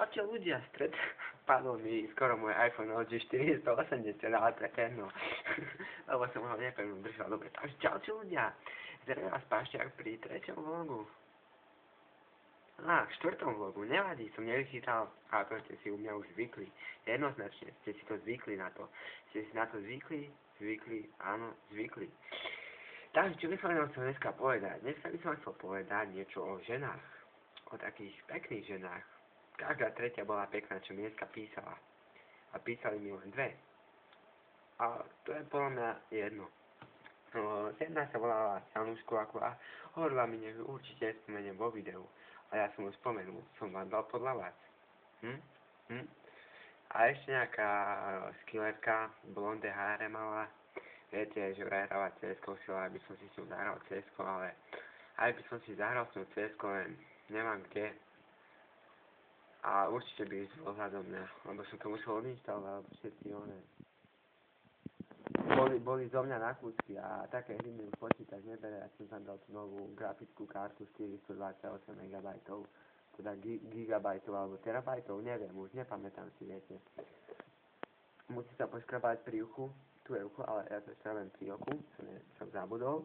Čaute ľudia, padol mi skoro môj iPhone LG 480, ale preterno, lebo som ho nepevne držal. Dobre, takže čaute ľudia, zdravím vás Pašťák pri 3. vlogu. V 4. vlogu, nevadí, som nevychytal, ale to ste si u mňa už zvykli. Jednoznačne ste si to zvykli na to. Ste si na to zvykli, áno, zvykli. Takže, čo by som vám chcel dneska povedať? Dneska by som chcel povedať niečo o ženách. O takých pekných ženách. Každá tretia bola pekná, čo mi dneska písala. A písali mi len dve. A to je podľa mňa jedno. Jedna sa volala Janúško a hovorila mi, že určite spomeniem vo videu. A ja som ju spomenul. Som vám dal podľa vás. A ešte nejaká skillerka, blonde háre mala. Viete, že vraj hráva CS-ko, aby som si s ňou zahral CS-ko, ale aj by som si zahral s ňou CS-ko, len nemám kde. A určite by išlo za mňa, lebo som to musel odinštalovať, lebo všetci boli zo mňa na kúsky a také hry mi už počítač nebere, ja som tam dal tú novú grafickú kartu 428 MB, teda gigabajtov alebo terabajtov, neviem, už nepamätám si, viete. Musí sa poškrabať pri uchu, tu je ucho, ale ja to škrabem pri oku, som zabudol.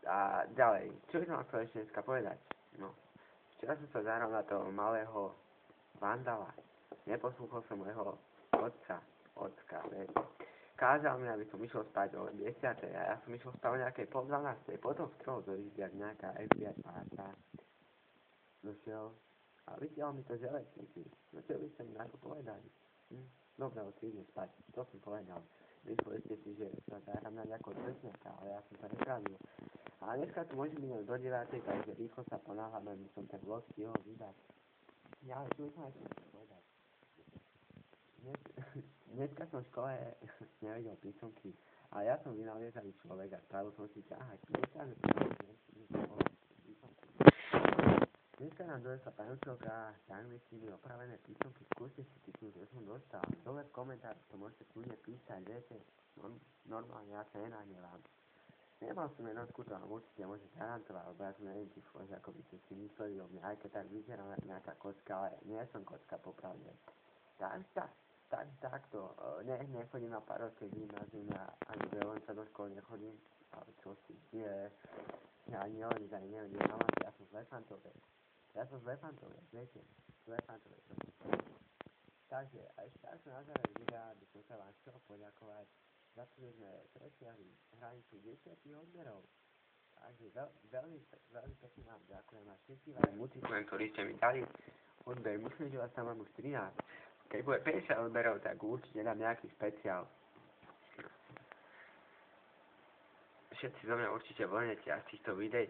A ďalej, čo by som vám chcel ešte dneska povedať? No, včera som sa zahral na toho malého Vandala. Neposlúchol som môjho ocka, viete. Kázal mi, aby som išiel spať o 10. a ja som išiel spať o nejakej pol 12. Potom vstrol do izby, jak nejaká FBI páta. Došiel a vytiahol mi to železníky. No čo by ste mi na to povedali? Dobre, si idem spať. To som povedal. Mysleli ste si, že sa zahrám na nejakého trestňaka, ale ja som sa nespravil. A dneska tu môžem byť do 9. takže rýchlo sa ponáhľam, aby som ten vlog stihol vydať. Ja, ale čo by som ešte povedať? Dneska som v škole nevedel písomky a ja som vynaliezavý človek a spravil som si ťahať. Dneska nám donesla pani učiteľka z angličtiny opravené písomky. Skúste si typnúť, že som dostal. Dole v komentároch to môžete kľudne písať, viete? Normálne ja sa nenahnevam. Nemal som jednotku, to vám určite môžem garantovať, lebo ja som neviem tých fľož, ako by ste si mysleli o mňa, aj keď tak vyzerám nejaká kocka, ale nie som kocka, popravde. Takto, nechodím na Párovské gymnázium, ani v Jelonca do školy nechodím, ale čo si, ja ani Jelonec, ani neviem, ja som z Lefantovec, viete, Takže, a ešte takto na záver videa by som sa vám chcel poďakovať za to, že sme presiahli hranicu 10 odberov. Takže veľmi pekne vám ďakujem a všetci vám multikujem, ktorí ste mi dali odber. Myslím, že vás tam mám už 13. Keď bude 50 odberov, tak určite dám nejaký špeciál. Všetci zo mňa určite vlnete a z týchto videí.